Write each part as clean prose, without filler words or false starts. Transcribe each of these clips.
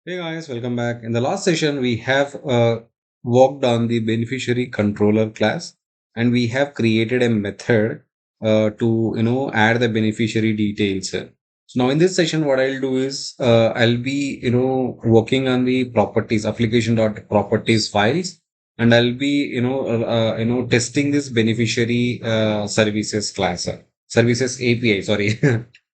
Hey guys, welcome back. In the last session, we have worked on the beneficiary controller class, and we have created a method to add the beneficiary details. So now in this session, what I'll do is I'll be working on the properties application.properties files, and I'll be testing this beneficiary services class services API. Sorry.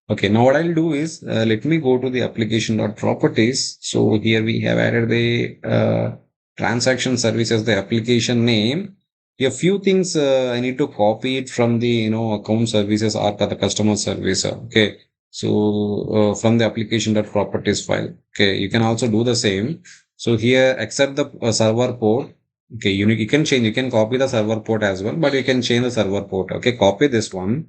Okay, now what I'll do is let me go to the application.properties. So here we have added the transaction service as the application name. A few things I need to copy it from the account services or the customer service. Okay, so from the application.properties file. Okay, you can also do the same. So here, accept the server port. Okay, you can change. You can copy the server port as well, but you can change the server port. Okay, copy this one,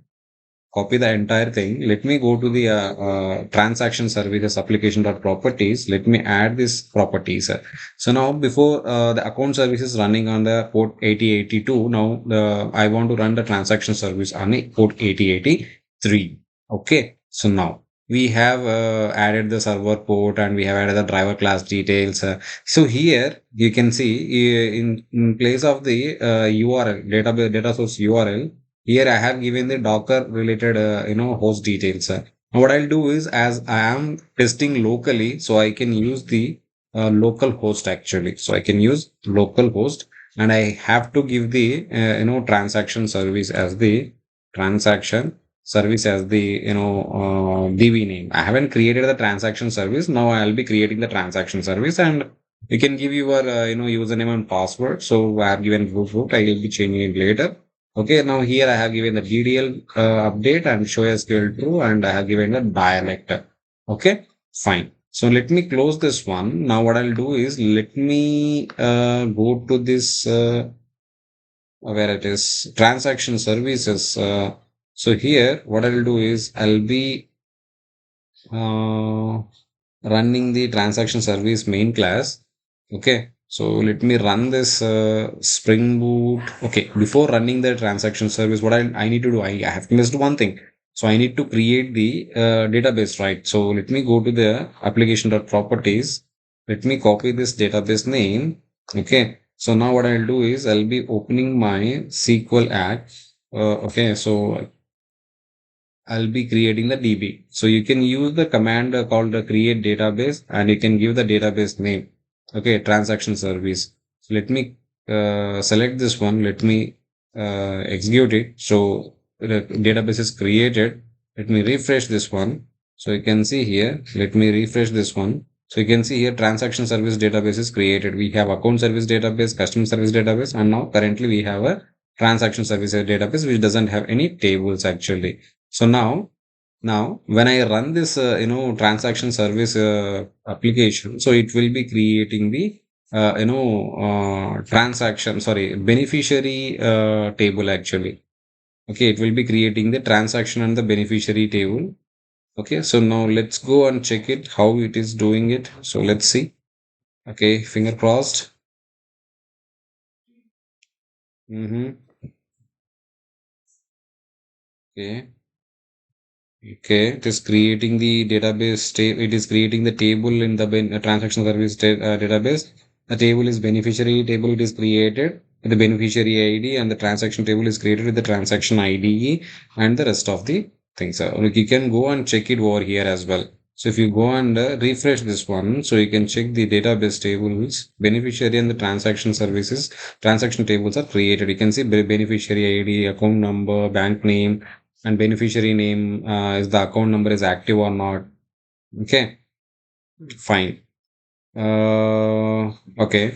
copy the entire thing. Let me go to the transaction services application.properties. Let me add this properties. So now before the account service is running on the port 8082, now I want to run the transaction service on the port 8083. Okay. So now we have added the server port and we have added the driver class details. So here you can see in place of the URL, database data source URL, here I have given the Docker related, host details. Now what I'll do is, as I am testing locally, so I can use the local host actually. So I can use local host, and I have to give the, transaction service as the transaction service as the, DB name. I haven't created the transaction service. Now I'll be creating the transaction service, and you can give your, username and password. So I have given root. I will be changing it later. Okay, now here I have given the DDL update and show SQL true, and I have given the dialect. Okay, fine. So let me close this one. Now what I'll do is let me go to this where it is transaction services. So here what I'll do is I'll be uh, running the transaction service main class. Okay, so let me run this Spring Boot. Okay, before running the transaction service, what I need to do, I have missed one thing. So I need to create the database, right? So let me go to the application.properties. Let me copy this database name. Okay, so now what I'll do is I'll be opening my SQL app. Okay, so I'll be creating the DB. So you can use the command called create database, and you can give the database name. Okay, transaction service. So let me select this one. Let me execute it. So the database is created. Let me refresh this one. So you can see here. Let me refresh this one. So you can see here transaction service database is created. We have account service database, customer service database, and now currently we have a transaction service database which doesn't have any tables actually. So now when I run this, transaction service application, so it will be creating the, beneficiary table actually. Okay, it will be creating the transaction and the beneficiary table. Okay, so now let's go and check it how it is doing it. So let's see. Okay, finger crossed. Mm-hmm. Okay. Okay, it is creating the database. It is creating the table in the transaction service database. The table is beneficiary table. It is created with the beneficiary ID, and the transaction table is created with the transaction ID and the rest of the things. Like you can go and check it over here as well. So if you go and refresh this one, so you can check the database tables, beneficiary and the transaction services, transaction tables are created. You can see beneficiary ID, account number, bank name, and beneficiary name, is the account number is active or not. Okay, fine. Okay,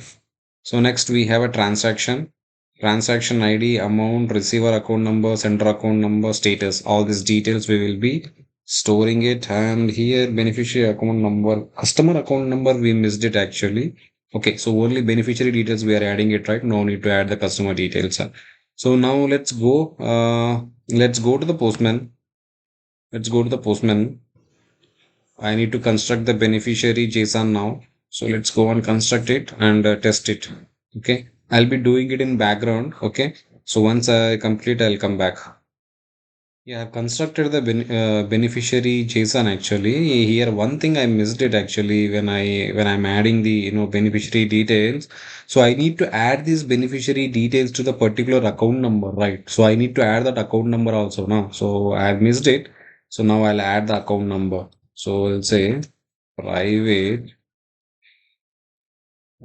so next we have a transaction ID, amount, receiver account number, sender account number, status. All these details we will be storing it. And here beneficiary account number, customer account number, we missed it actually. Okay, so only beneficiary details we are adding it, right? No need to add the customer details. So now let's go to the postman. Let's go to the postman. I need to construct the beneficiary JSON now. So let's go and construct it and test it. Okay. I'll be doing it in background. Okay. So once I complete, I'll come back. Yeah, I've constructed the beneficiary JSON actually. Here, one thing I missed it actually when I'm adding the beneficiary details. So I need to add these beneficiary details to the particular account number, right? So I need to add that account number also now. So I've missed it. So now I'll add the account number. So I'll say private.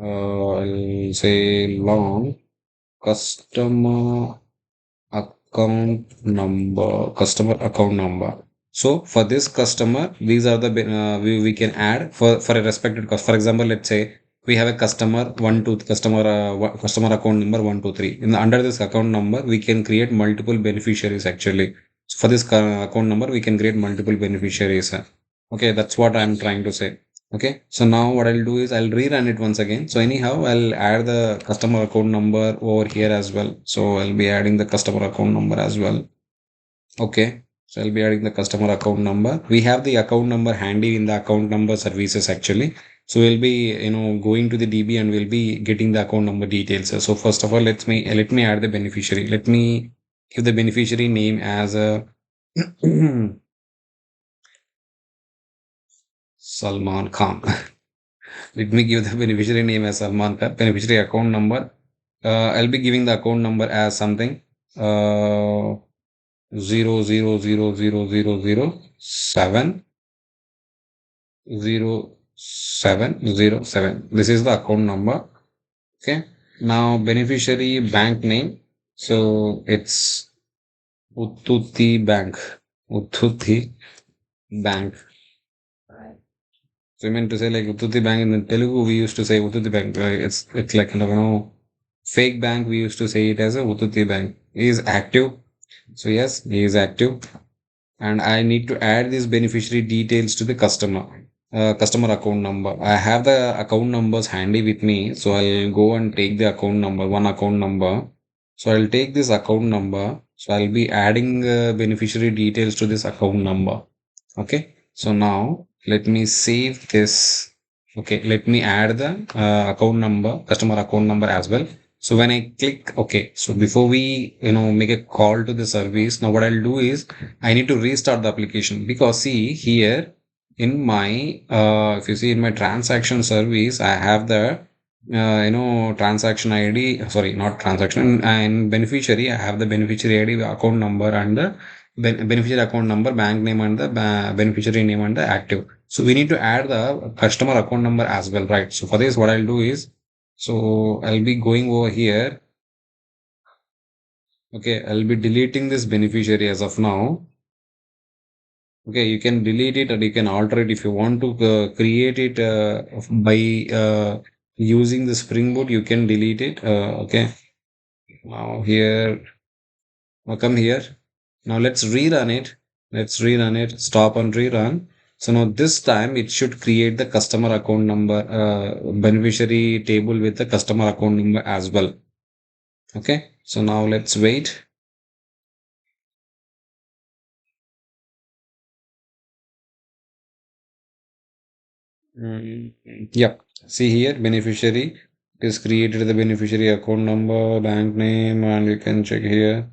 I'll say long customer customer account number. So for this customer, these are the we can add for a respected cost. For example, let's say we have a customer customer account number 123. In under this account number, we can create multiple beneficiaries actually. So for this account number, we can create multiple beneficiaries. Okay, that's what I'm trying to say. Okay, so now what I'll do is I'll rerun it once again. So anyhow, I'll add the customer account number over here as well. So I'll be adding the customer account number as well. Okay, so I'll be adding the customer account number. We have the account number handy in the account number services actually. So we'll be going to the DB and we'll be getting the account number details. So first of all, let me add the beneficiary. Let me give the beneficiary name as a Salman Khan. Let me give the beneficiary name as Salman Khan. Beneficiary account number. I'll be giving the account number as something. 000070707. This is the account number. Okay. Now beneficiary bank name. So it's Uttuthi Bank. Uttuthi Bank. So I meant to say like Uttuthi Bank in Telugu we used to say Uttuthi Bank. It's like fake bank we used to say it as a Uttuthi Bank. He is active. So yes, he is active. And I need to add these beneficiary details to the customer account number. I have the account numbers handy with me, so I'll go and take the account number, one account number. So I'll take this account number. So I'll be adding beneficiary details to this account number. Okay. So now let me save this. Okay. Let me add the account number, customer account number as well. So when I click OK, so before we make a call to the service, now what I'll do is I need to restart the application because see here in my if you see in my transaction service, I have the transaction ID. Sorry, not transaction and beneficiary. I have the beneficiary ID, account number, and the beneficiary account number, bank name, and the beneficiary name and the active. So we need to add the customer account number as well, right? So for this, what I'll do is so I'll be going over here. Okay, I'll be deleting this beneficiary as of now. Okay, you can delete it or you can alter it if you want to create it by using the Spring Boot. You can delete it. Okay, now here, now come here. Now let's rerun it. Let's rerun it. Stop and rerun. So now this time it should create the customer account number beneficiary table with the customer account number as well. Okay, so now let's wait. Yep. See here, beneficiary is created the beneficiary account number, bank name, and you can check here.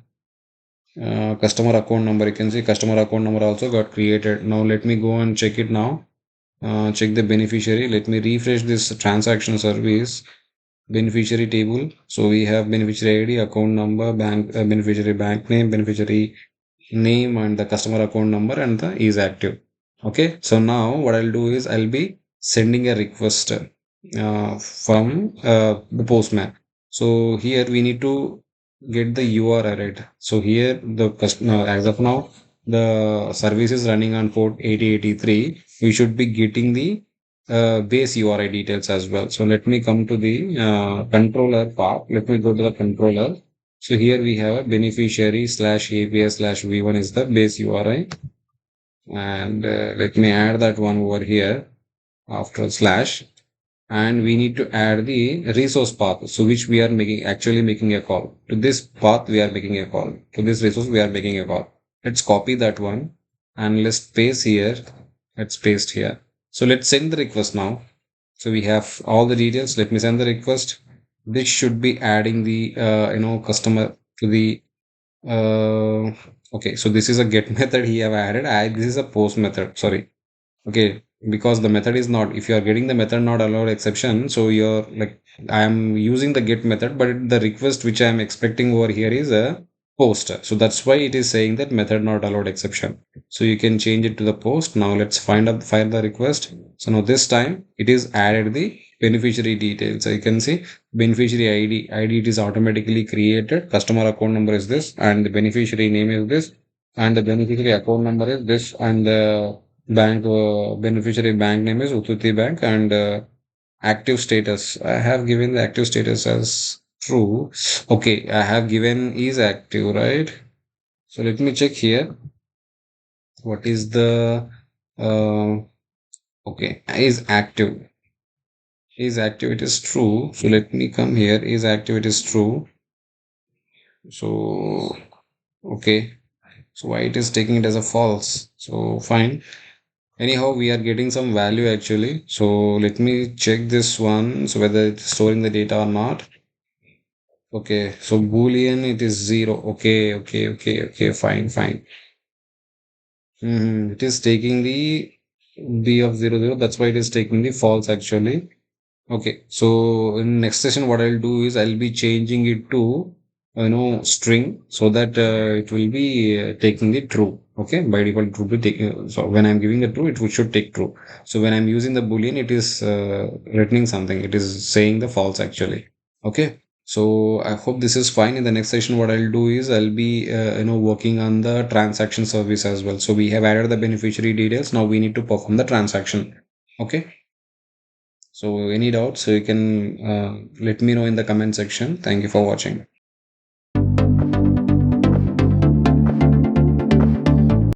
Customer account number. You can see customer account number also got created. Now let me go and check it now. Check the beneficiary. Let me refresh this transaction service beneficiary table. So we have beneficiary ID, account number, bank beneficiary bank name, beneficiary name, and the customer account number, and the is active. Okay, so now what I'll do is I'll be sending a request from the postman. So here we need to get the URL, right? So here the customer as of now the service is running on port 8083. We should be getting the base URI details as well. So let me come to the controller part. Let me go to the controller. So here we have a beneficiary slash API slash V1 is the base URI. And let me add that one over here after slash. And we need to add the resource path. So which we are making a call. To this path we are making a call. To this resource we are making a call. Let's copy that one and let's paste here. Let's paste here. So let's send the request now. So we have all the details. Let me send the request. This should be adding the customer to the Okay, so this is a get method he have added. This is a post method. Sorry. Okay, because the method is not, if you are getting the method not allowed exception, so you're like, I am using the get method, but the request which I am expecting over here is a post. So that's why it is saying that method not allowed exception. So you can change it to the post. Now let's find the request. So now this time it is added the beneficiary details. So you can see beneficiary ID it is automatically created. Customer account number is this, and the beneficiary name is this, and the beneficiary account number is this, and the bank beneficiary bank name is Ututi Bank, and active status, I have given the active status as true. Okay, I have given is active, right? So let me check here. What is the uh, okay, is active, it is true. So let me come here, is active, it is true. So okay, so why it is taking it as a false? So fine. Anyhow, we are getting some value actually. So let me check this one. So whether it's storing the data or not. Okay, so Boolean it is zero. Okay, fine, fine. It is taking the B of 00. That's why it is taking the false actually. Okay, so in next session, what I'll do is I'll be changing it to string, so that it will be taking the true. Okay, by default true to take. So when I'm giving the true, should take true. So when I'm using the boolean, it is returning something. It is saying the false actually. Okay. So I hope this is fine. In the next session, what I'll do is I'll be working on the transaction service as well. So we have added the beneficiary details. Now we need to perform the transaction. Okay. So any doubts, so you can let me know in the comment section. Thank you for watching.